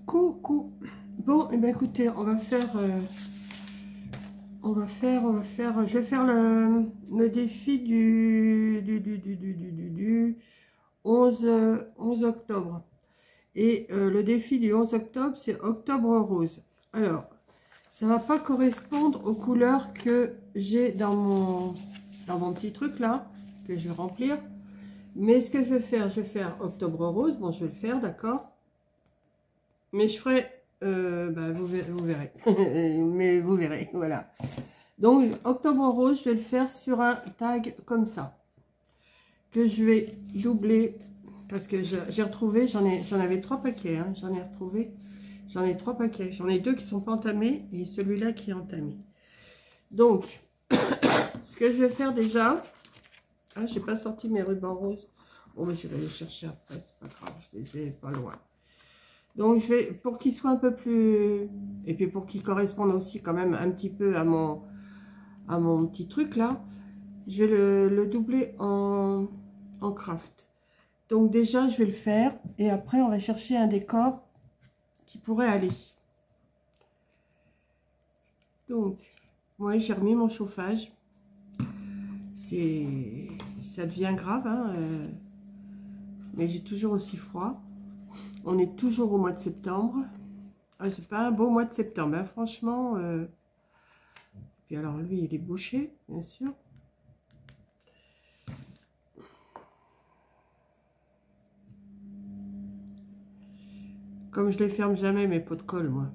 Coucou. Bon, et ben écoutez, on va faire, je vais faire le défi du 11 octobre. Et le défi du 11 octobre, c'est Octobre Rose. Alors, ça va pas correspondre aux couleurs que j'ai dans mon petit truc là, que je vais remplir. Mais ce que je vais faire Octobre Rose. Bon, je vais le faire, d'accord. Mais je ferai, vous verrez. Mais vous verrez, voilà. Donc, Octobre Rose, je vais le faire sur un tag comme ça. Que je vais doubler. Parce que j'ai retrouvé, j'en avais 3 paquets. Hein, j'en ai retrouvé. J'en ai 3 paquets. J'en ai 2 qui ne sont pas entamés. Et celui-là qui est entamé. Donc, ce que je vais faire déjà. Ah, j'ai pas sorti mes rubans roses. Bon, mais je vais les chercher après. C'est pas grave. Je les ai pas loin. Donc, je vais, pour qu'il soit un peu plus... Et puis, pour qu'il corresponde aussi quand même un petit peu à mon petit truc là, je vais le doubler en craft. Donc, déjà, je vais le faire. Et après, on va chercher un décor qui pourrait aller. Donc, moi, j'ai remis mon chauffage. Ça devient grave, hein, mais j'ai toujours aussi froid. On est toujours au mois de septembre. Ah, c'est pas un beau mois de septembre, hein, franchement. Puis alors lui, il est bouché, bien sûr. Comme je les ferme jamais, mes pots de colle, moi.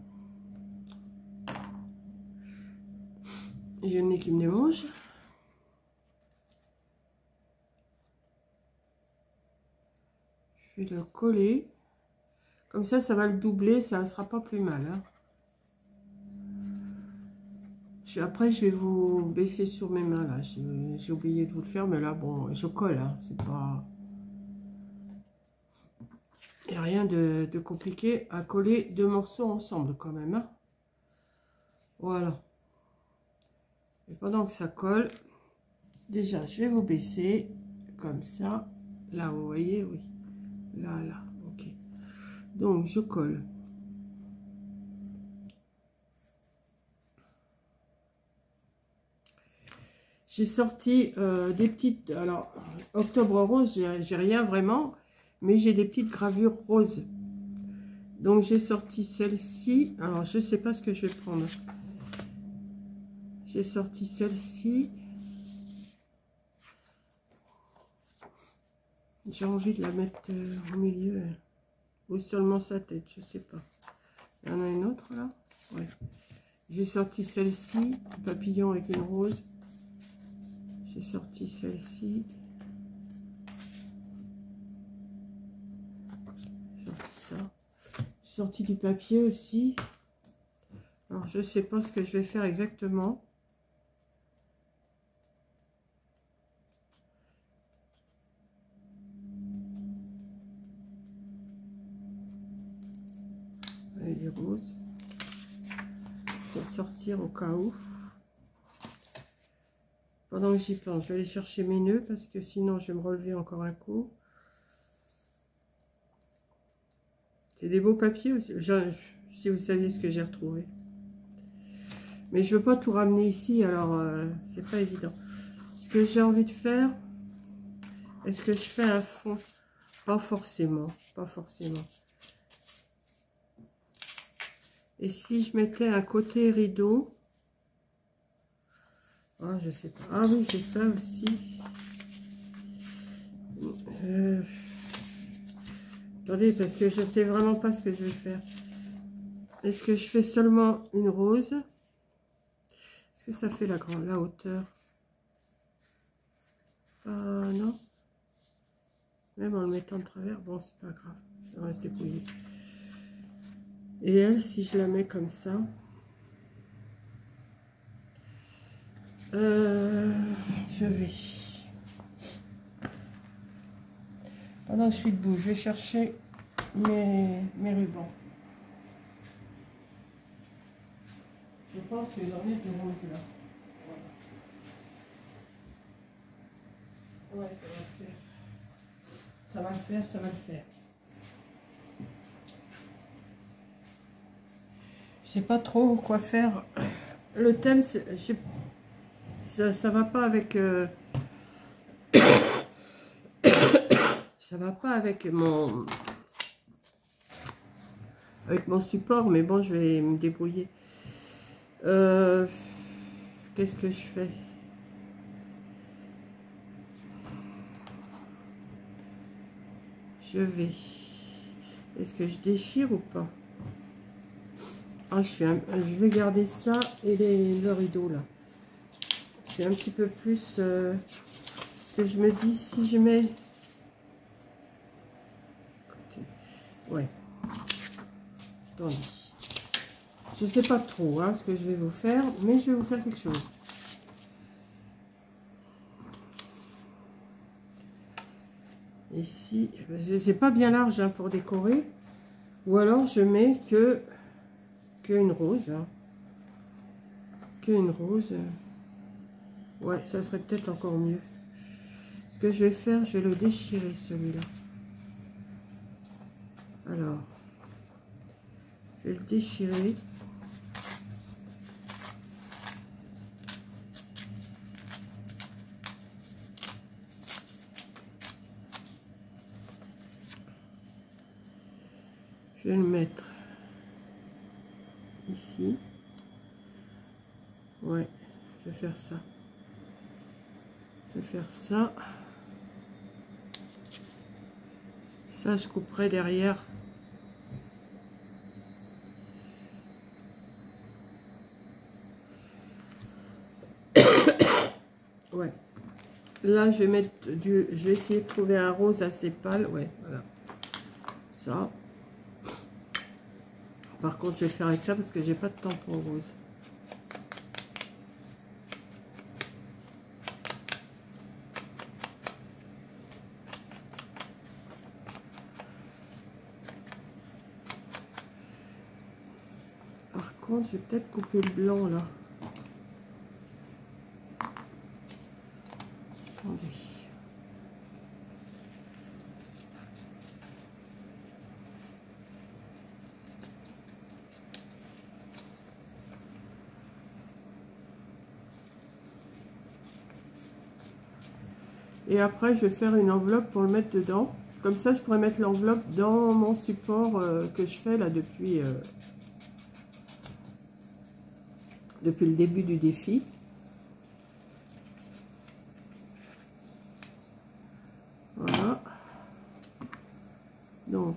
J'ai le nez qui me démange. Je vais le coller. Comme ça va le doubler, ça ne sera pas plus mal. Hein. Après, je vais vous baisser sur mes mains, là. J'ai oublié de vous le faire, mais là, bon, je colle. Hein. C'est pas... Il n'y a rien de compliqué à coller 2 morceaux ensemble, quand même. Hein. Voilà. Et pendant que ça colle, déjà, je vais vous baisser comme ça. Là, vous voyez, oui. Là, ok. Donc, je colle. J'ai sorti des petites... Alors, Octobre Rose, j'ai rien vraiment, mais j'ai des petites gravures roses. Donc, j'ai sorti celle-ci. Alors, je ne sais pas ce que je vais prendre. J'ai sorti celle-ci. J'ai envie de la mettre au milieu. Ou seulement sa tête, je ne sais pas. Il y en a une autre, là. Ouais. J'ai sorti celle-ci, papillon avec une rose. J'ai sorti celle-ci. J'ai sorti ça. J'ai sorti du papier aussi. Alors, je ne sais pas ce que je vais faire exactement. Avec des roses. Je vais sortir au cas où. Pendant que j'y pense, je vais aller chercher mes nœuds parce que sinon je vais me relever encore un coup. C'est des beaux papiers aussi. Si vous saviez ce que j'ai retrouvé. Mais je veux pas tout ramener ici, alors c'est pas évident. Ce que j'ai envie de faire, est-ce que je fais un fond? Pas forcément, pas forcément. Et si je mettais un côté rideau? Ah, je sais pas. Ah oui, c'est ça aussi. Attendez, parce que je sais vraiment pas ce que je vais faire. Est-ce que je fais seulement une rose? Est-ce que ça fait la hauteur? Non. Même en le mettant de travers, bon, c'est pas grave. Ça va se débrouiller. Et elle, si je la mets comme ça, je vais. Pendant que je suis debout, je vais chercher mes rubans. Je pense que j'en ai de roses là. Voilà. Ouais, ça va le faire. Ça va le faire, ça va le faire. sais pas trop quoi faire. Le thème, ça va pas avec... ça va pas avec mon support, mais bon, je vais me débrouiller. Qu'est-ce que je fais? Je vais... Est-ce que je déchire ou pas? Ah, je vais garder ça et le rideau là. Je suis un petit peu plus... que je me dis, si je mets... Ouais. Attendez. Je sais pas trop ce que je vais vous faire, mais je vais vous faire quelque chose. Ici, c'est pas bien large pour décorer. Ou alors je mets que une rose. Que une rose. Ouais, ça serait peut-être encore mieux. Ce que je vais faire, je vais le déchirer celui-là. Alors, je vais le déchirer. Je vais le mettre ici. Ouais, je vais faire ça. Je vais faire ça. Ça, je couperai derrière. Ouais. Là, je vais mettre je vais essayer de trouver un rose assez pâle. Ouais, voilà. Ça. Par contre, je vais le faire avec ça parce que j'ai pas de tampon rose. Par contre, je vais peut-être couper le blanc là. Attendez. Et après, je vais faire une enveloppe pour le mettre dedans. Comme ça, je pourrais mettre l'enveloppe dans mon support que je fais là depuis le début du défi. Voilà. Donc,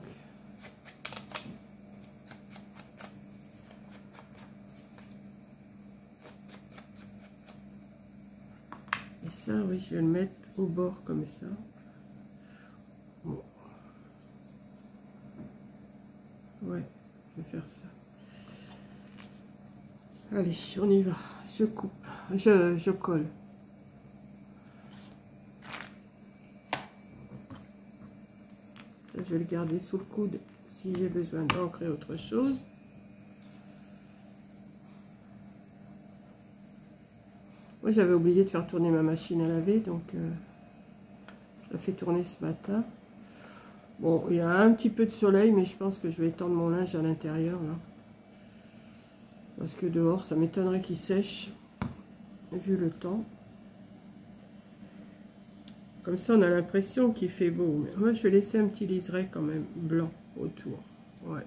et ça, oui, je vais le mettre au bord comme ça. Bon. Ouais, je vais faire ça. Allez, on y va. Je coupe, je colle. Ça, je vais le garder sous le coude si j'ai besoin d'ancrer autre chose. Moi, j'avais oublié de faire tourner ma machine à laver, donc je la fais tourner ce matin. Bon, il y a un petit peu de soleil, mais je pense que je vais étendre mon linge à l'intérieur, là. Parce que dehors, ça m'étonnerait qu'il sèche, vu le temps. Comme ça, on a l'impression qu'il fait beau. Mais moi, je vais laisser un petit liseré quand même, blanc, autour. Ouais.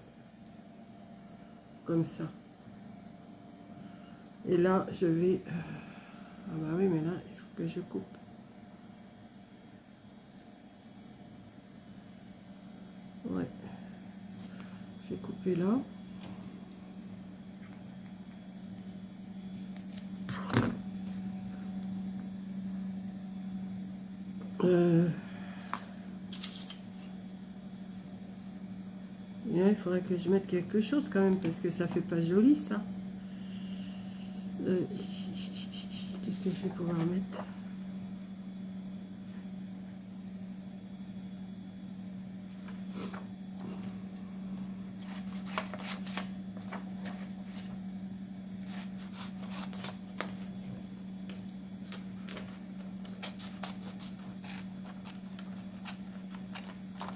Comme ça. Et là, je vais... Ah bah oui, mais là, il faut que je coupe. Ouais. Je vais couper là. Et là, il faudrait que je mette quelque chose quand même, parce que ça fait pas joli, ça. Qu'est-ce que je vais pouvoir mettre?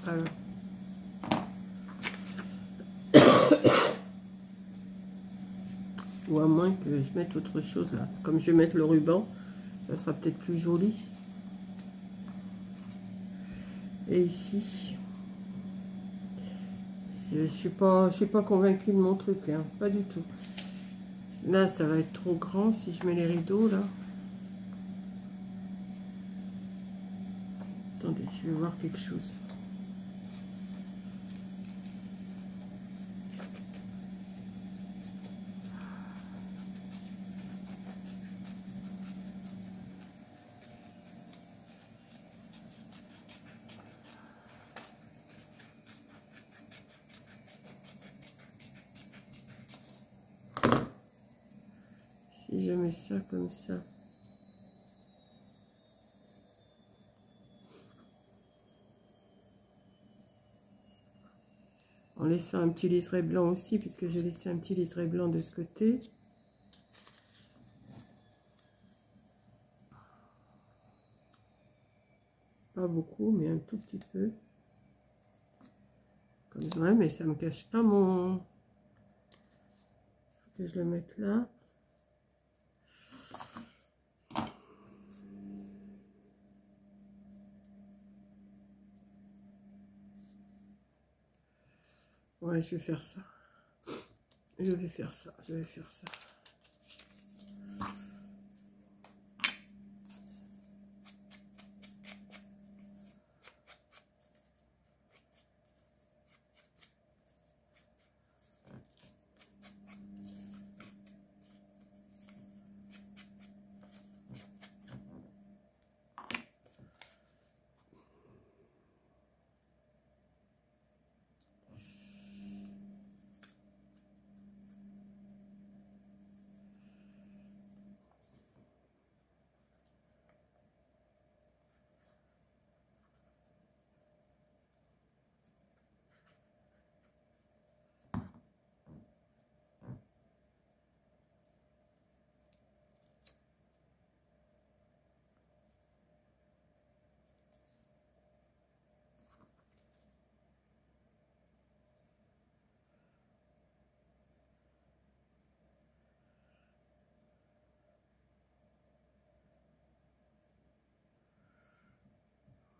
Alors. Ou à moins que je mette autre chose là. Comme je vais mettre le ruban, ça sera peut-être plus joli. Et ici, je suis pas convaincue de mon truc, hein, pas du tout. Là, ça va être trop grand si je mets les rideaux là. Attendez, je vais voir quelque chose. Si je mets ça comme ça. En laissant un petit liseré blanc aussi, puisque j'ai laissé un petit liseré blanc de ce côté. Pas beaucoup, mais un tout petit peu. Comme ça, mais ça me cache pas mon... Faut que je le mette là. Ouais, je vais faire ça. Je vais faire ça. Je vais faire ça.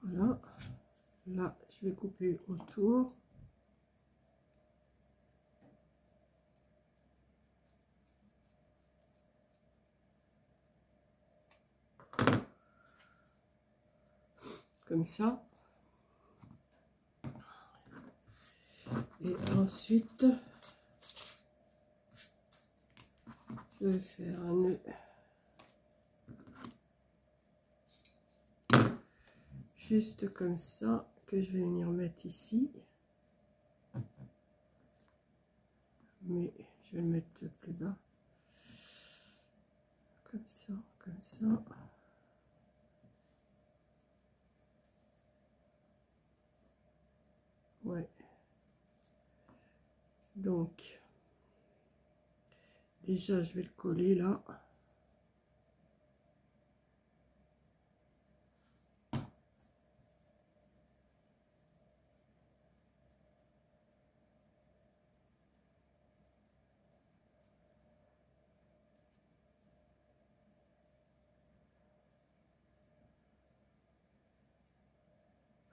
Voilà. Là, je vais couper autour. Comme ça. Et ensuite, je vais faire un nœud. Juste comme ça, que je vais venir mettre ici. Mais je vais le mettre plus bas. Comme ça, comme ça. Ouais. Donc, déjà, je vais le coller là.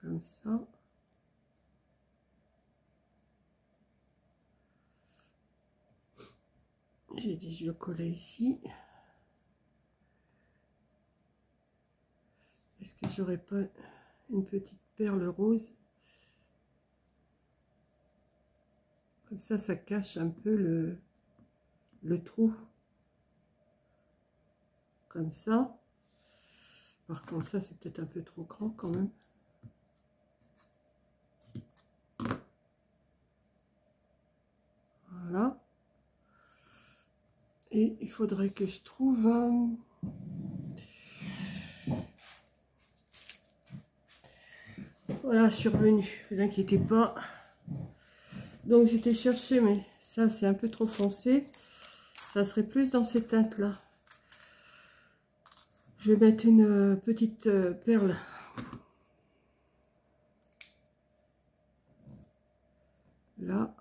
Comme ça. J'ai dit je le collais ici. Est-ce que j'aurais pas une petite perle rose? Comme ça cache un peu le trou. Comme ça. Par contre, ça, c'est peut-être un peu trop grand quand même. Voilà. Et il faudrait que je trouve... Voilà, je suis revenue. Ne vous inquiétez pas. Donc, j'étais chercher, mais ça, c'est un peu trop foncé. Ça serait plus dans ces teintes-là. Je vais mettre une petite perle. Là.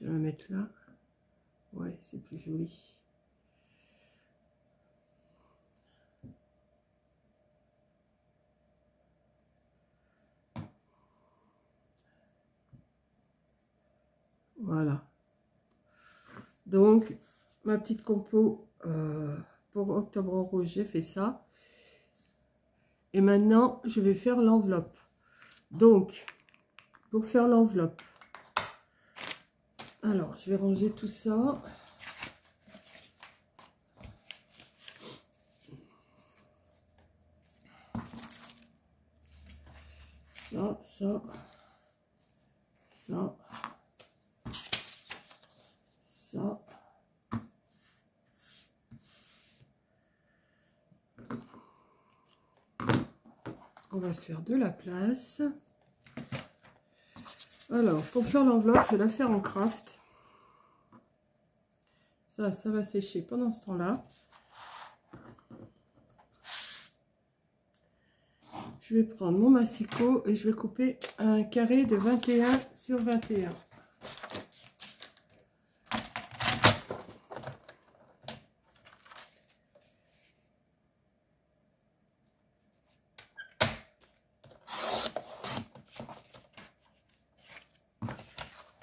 Je vais la mettre là. Ouais, c'est plus joli. Voilà. Donc, ma petite compo pour Octobre Rose, j'ai fait ça. Et maintenant, je vais faire l'enveloppe. Donc, pour faire l'enveloppe, alors, je vais ranger tout ça. Ça. On va se faire de la place. Alors, pour faire l'enveloppe, je vais la faire en craft. Ça va sécher pendant ce temps-là. Je vais prendre mon massicot et je vais couper un carré de 21 sur 21.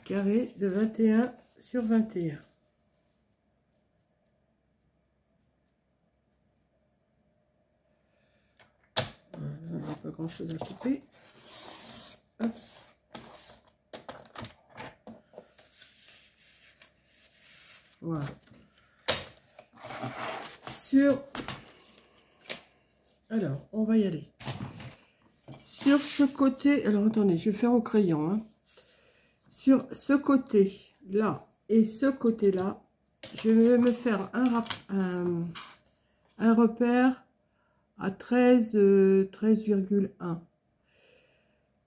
Carré de 21 sur 21. Voilà, il n'y a pas grand chose à couper. Hop. Voilà. Alors, on va y aller. Sur ce côté, alors attendez, je vais faire au crayon, hein. Sur ce côté-là et ce côté-là, je vais me faire un repère à 13,1.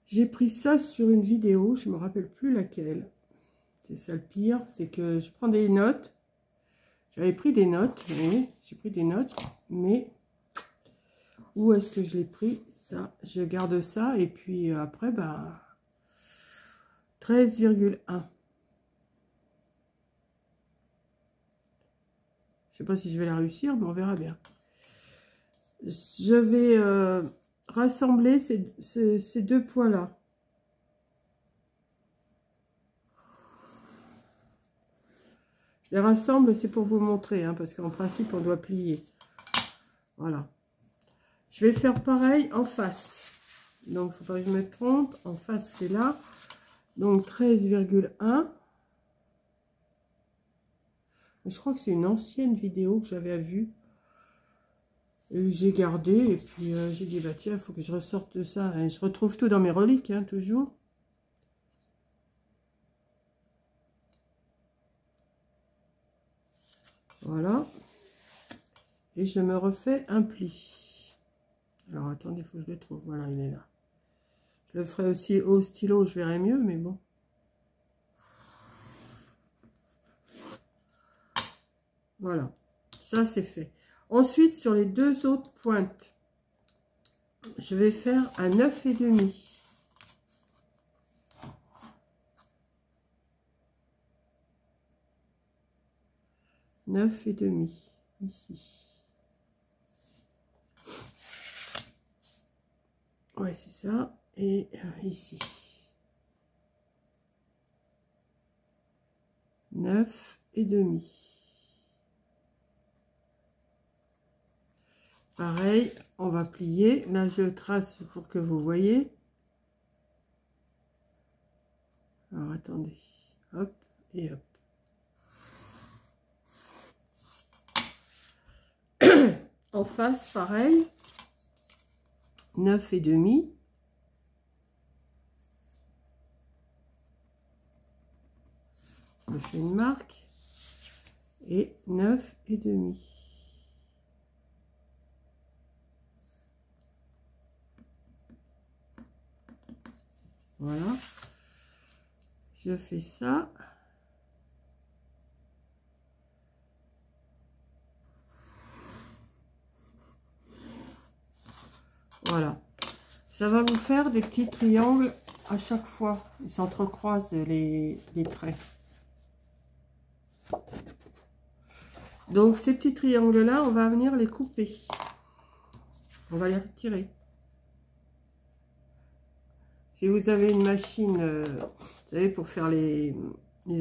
J'ai pris ça sur une vidéo, je ne me rappelle plus laquelle. C'est ça le pire, c'est que je prends des notes. J'avais pris des notes, oui, j'ai pris des notes, mais où est-ce que je l'ai pris? Ça, je garde ça et puis après, bah... 13,1. Je sais pas si je vais la réussir, mais on verra bien. Je vais rassembler ces deux points-là. Je les rassemble, c'est pour vous montrer, hein, parce qu'en principe, on doit plier. Voilà. Je vais faire pareil en face. Donc, il ne faut pas que je me trompe. En face, c'est là. Donc 13,1. Je crois que c'est une ancienne vidéo que j'avais vue. J'ai gardé et puis j'ai dit bah tiens, il faut que je ressorte de ça. Et je retrouve tout dans mes reliques, hein, toujours. Voilà. Et je me refais un pli. Alors attendez, il faut que je le trouve. Voilà, il est là. Je le ferai aussi au stylo, je verrai mieux, mais bon. Voilà, ça c'est fait. Ensuite, sur les deux autres pointes, je vais faire un 9,5. 9,5 ici. Ouais, c'est ça. Et ici. 9,5. Pareil, on va plier. Là, je trace pour que vous voyez. Alors, attendez. Hop et hop. En face, pareil. 9,5. Je fais une marque. Et 9,5. Voilà. Je fais ça. Voilà. Ça va vous faire des petits triangles à chaque fois. Ils s'entrecroisent les traits. Donc ces petits triangles là, on va venir les couper. On va les retirer. Si vous avez une machine, vous savez, pour faire les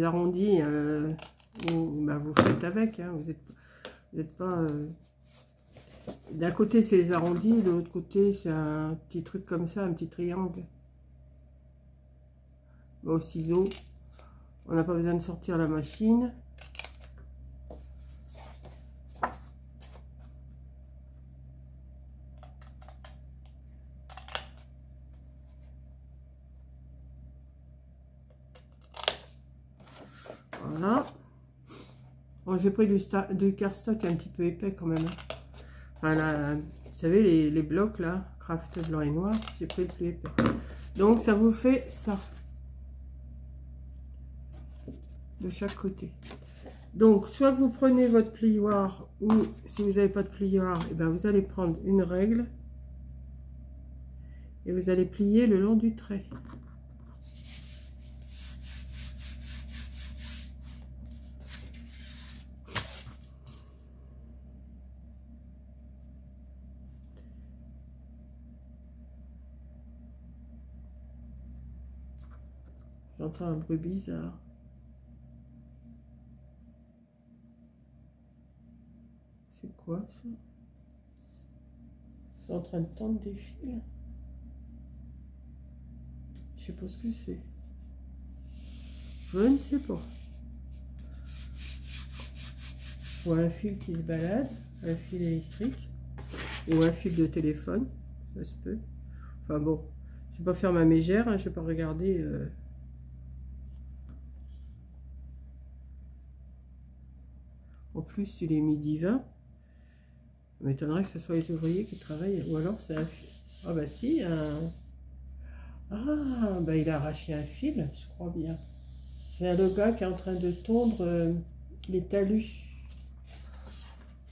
arrondis, bah, vous faites avec. Hein, vous êtes pas... D'un côté, c'est les arrondis, de l'autre côté, c'est un petit truc comme ça, un petit triangle. Bon, au ciseau, on n'a pas besoin de sortir la machine. Voilà. Bon, j'ai pris du cardstock un petit peu épais quand même. Enfin, là, vous savez, les blocs là, craft blanc et noir, j'ai pris le plus épais. Donc ça vous fait ça. De chaque côté. Donc, soit que vous prenez votre plioir, ou si vous n'avez pas de plioir, et ben vous allez prendre une règle et vous allez plier le long du trait. J'entends un bruit bizarre. C'est quoi ça? C'est en train de tendre des fils. Je sais pas ce que c'est. Je ne sais pas. Ou un fil qui se balade, un fil électrique, ou un fil de téléphone, ça se peut. Enfin bon, je vais pas faire ma mégère, hein, je vais pas regarder. En plus, il est midi 20. Ça m'étonnerait que ce soit les ouvriers qui travaillent. Ou alors c'est un fil. Ah bah si, ah, bah il a arraché un fil, je crois bien. C'est le gars qui est en train de tondre les talus.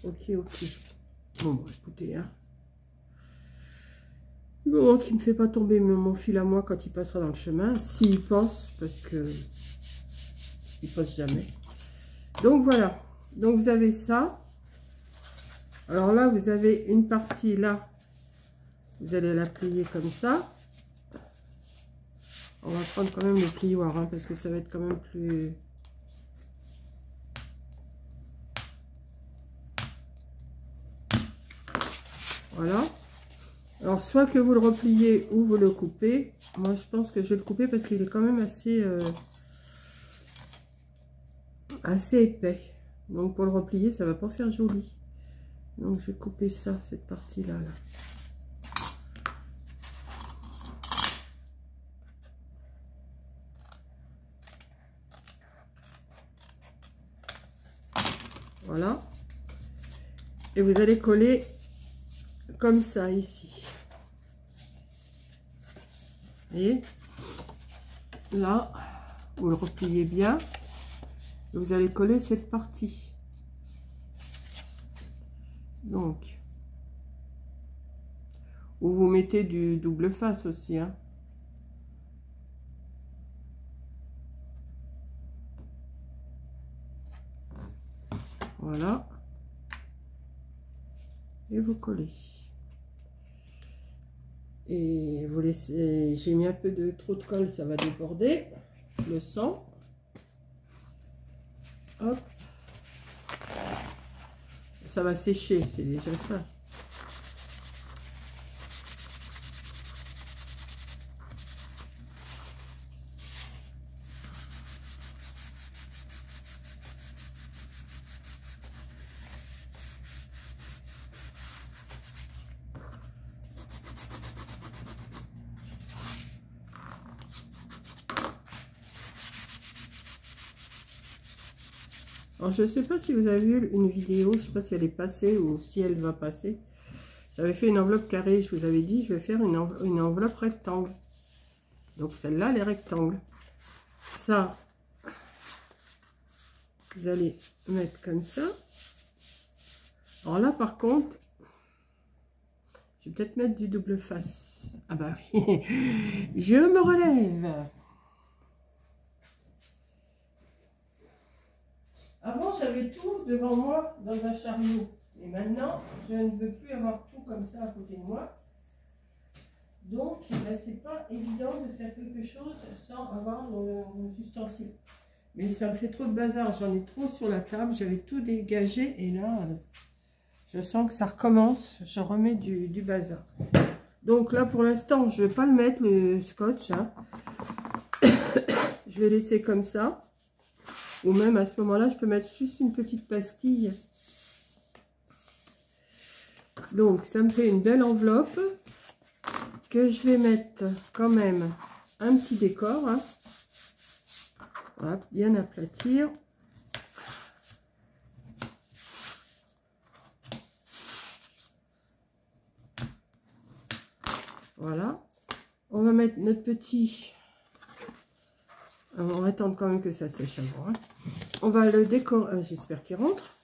Ok, ok. Bon, bah, écoutez, hein. Bon, qui ne me fait pas tomber mon fil à moi quand il passera dans le chemin. S'il passe, parce que il passe jamais. Donc voilà. Donc vous avez ça. Alors là, vous avez une partie là. Vous allez la plier comme ça. On va prendre quand même le plioir, hein, parce que ça va être quand même plus... Voilà. Alors, soit que vous le repliez ou vous le coupez. Moi, je pense que je vais le couper parce qu'il est quand même assez épais. Donc, pour le replier, ça va pas faire joli. Donc, je vais couper ça, cette partie-là. Là. Voilà. Et vous allez coller comme ça, ici. Et là, vous le repliez bien. Et vous allez coller cette partie. Donc, ou vous mettez du double face aussi, hein. Voilà. Et vous collez. Et vous laissez, j'ai mis un peu de trop de colle, ça va déborder le sang. Hop. Ça va sécher, c'est déjà ça. Alors, je ne sais pas si vous avez vu une vidéo, je ne sais pas si elle est passée ou si elle va passer. J'avais fait une enveloppe carrée, je vous avais dit, je vais faire une enveloppe rectangle. Donc, celle-là, elle est rectangle. Ça, vous allez mettre comme ça. Alors là, par contre, je vais peut-être mettre du double face. Ah bah oui, je me relève. Avant, j'avais tout devant moi dans un chariot. Et maintenant, je ne veux plus avoir tout comme ça à côté de moi. Donc, ben, c'est pas évident de faire quelque chose sans avoir nos ustensiles. Mais ça me fait trop de bazar. J'en ai trop sur la table. J'avais tout dégagé. Et là, je sens que ça recommence. Je remets du bazar. Donc là, pour l'instant, je ne vais pas le mettre, le scotch. Hein. Je vais laisser comme ça. Ou même à ce moment-là, je peux mettre juste une petite pastille. Donc, ça me fait une belle enveloppe que je vais mettre quand même un petit décor. Hein. Voilà, bien aplatir. Voilà. On va mettre notre petit... On va attendre quand même que ça sèche avant. Hein. On va le décorer. J'espère qu'il rentre.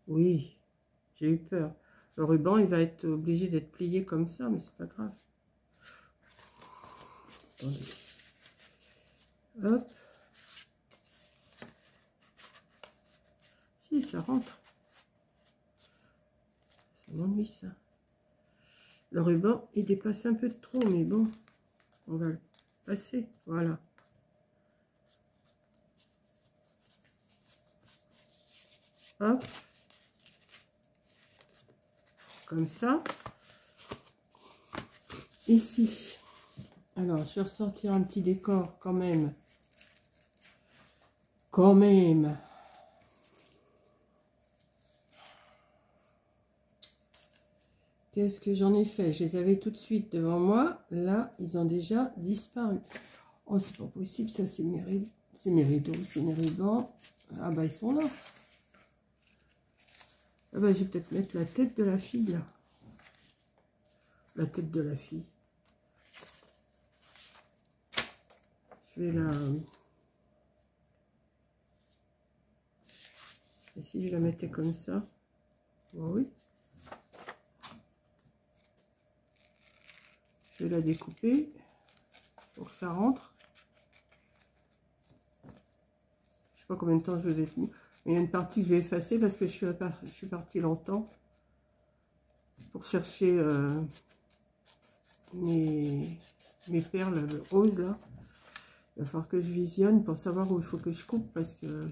Oui, j'ai eu peur. Le ruban, il va être obligé d'être plié comme ça, mais c'est pas grave. Attendez. Hop. Si, ça rentre. Ça m'ennuie, ça. Le ruban, il dépasse un peu de trop, mais bon, on va le passer. Voilà. Hop. Comme ça. Ici. Alors, je vais ressortir un petit décor quand même. Quand même. Qu'est-ce que j'en ai fait? Je les avais tout de suite devant moi. Là, ils ont déjà disparu. Oh, c'est pas possible. Ça, c'est mes rideaux, c'est mes rubans. Ah, bah, ils sont là. Ah, bah, je vais peut-être mettre la tête de la fille, là. La tête de la fille. Je vais la... Et si je la mettais comme ça? Oh, oui. Je vais la découper pour que ça rentre. Je sais pas combien de temps je vous ai tenu. Mais il y a une partie que je vais effacer parce que je suis partie longtemps pour chercher mes perles roses là. Il va falloir que je visionne pour savoir où il faut que je coupe parce que...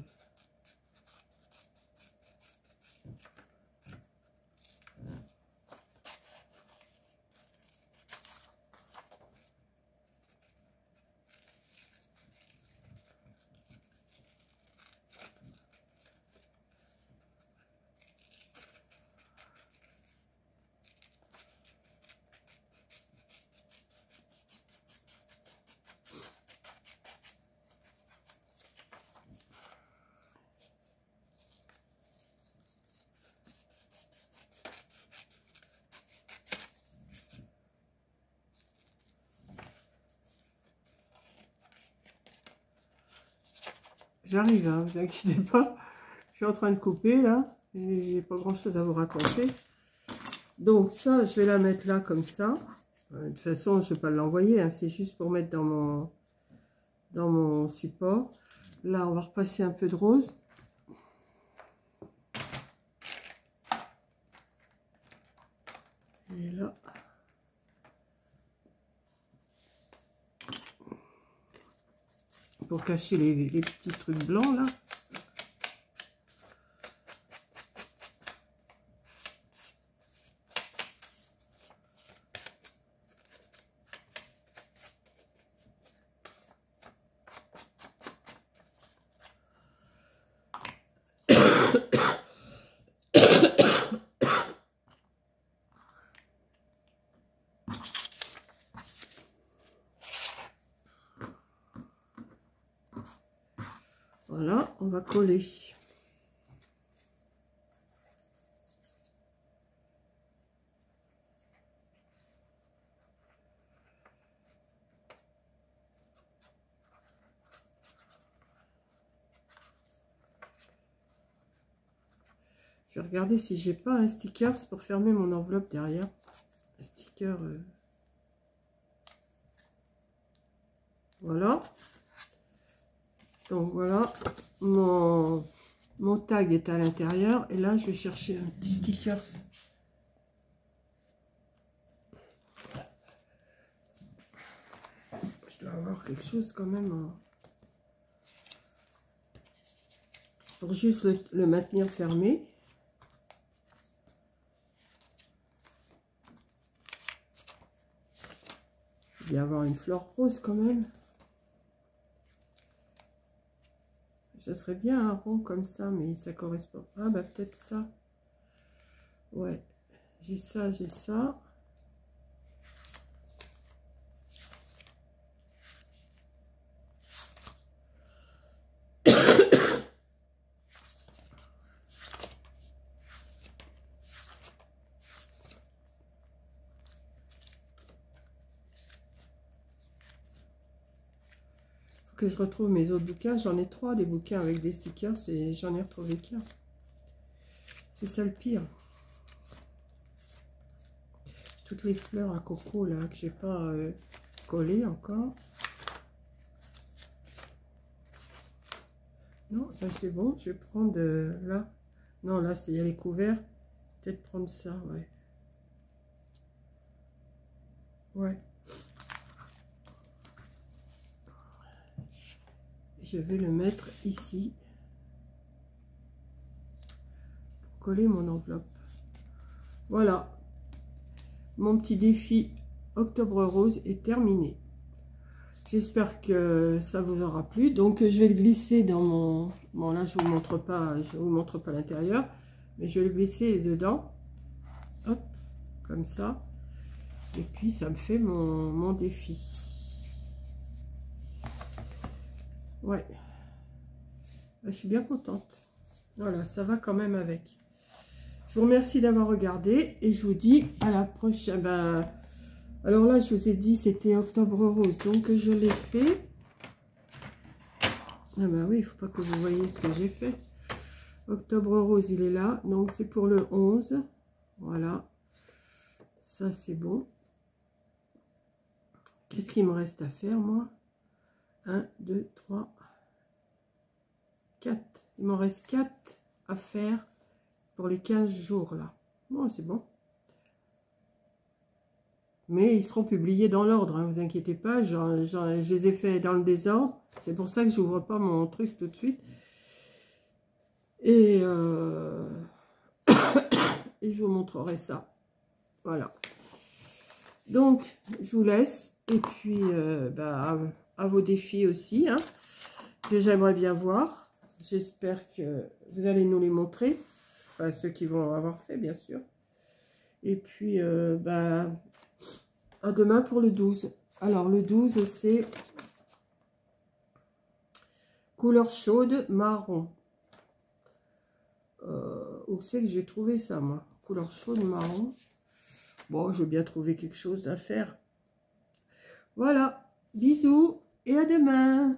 J'arrive, hein, vous inquiétez pas. Je suis en train de couper là. J'ai pas grand chose à vous raconter. Donc ça, je vais la mettre là comme ça. De toute façon, je ne vais pas l'envoyer. Hein, c'est juste pour mettre dans mon support. Là, on va repasser un peu de rose. Et là. Pour cacher les petits trucs blancs là. Voilà, on va coller. Je vais regarder si j'ai pas un sticker pour fermer mon enveloppe derrière. Un sticker. Voilà. Donc voilà, mon tag est à l'intérieur. Et là, je vais chercher un petit sticker. Je dois avoir quelque chose quand même. Pour juste le maintenir fermé. Il va y avoir une fleur rose quand même. Ça serait bien un rond comme ça, mais ça correspond. Ah bah peut-être ça. Ouais, j'ai ça, j'ai ça. Que je retrouve mes autres bouquins. J'en ai 3 des bouquins avec des stickers et j'en ai retrouvé qu'un. C'est ça le pire. Toutes les fleurs à coco là que j'ai pas collées encore. Non, ben c'est bon. Je vais prendre là. Non, là c'est les couverts. Peut-être prendre ça, ouais. Ouais. Je vais le mettre ici pour coller mon enveloppe. Voilà, mon petit défi Octobre Rose est terminé. J'espère que ça vous aura plu. Donc je vais le glisser dans mon... Bon là je vous montre pas l'intérieur, mais je vais le glisser dedans. Hop, comme ça. Et puis ça me fait mon défi. Ouais, je suis bien contente. Voilà, ça va quand même avec. Je vous remercie d'avoir regardé et je vous dis à la prochaine. Ben, alors là, je vous ai dit c'était Octobre Rose, donc je l'ai fait. Ah ben oui, il ne faut pas que vous voyez ce que j'ai fait. Octobre Rose, il est là, donc c'est pour le 11. Voilà, ça c'est bon. Qu'est-ce qu'il me reste à faire, moi? 1, 2, 3, 4. Il m'en reste 4 à faire pour les 15 jours, là. Bon, c'est bon. Mais ils seront publiés dans l'ordre, hein, vous inquiétez pas. Je les ai fait dans le désordre. C'est pour ça que je n'ouvre pas mon truc tout de suite. Et, et je vous montrerai ça. Voilà. Donc, je vous laisse. Et puis, bah, à vos défis aussi, hein, que j'aimerais bien voir. J'espère que vous allez nous les montrer. Enfin, ceux qui vont avoir fait, bien sûr. Et puis, bah, à demain pour le 12. Alors, le 12, c'est couleur chaude, marron. Où c'est que j'ai trouvé ça, moi? Couleur chaude, marron. Bon, je vais bien trouver quelque chose à faire. Voilà. Bisous et à demain.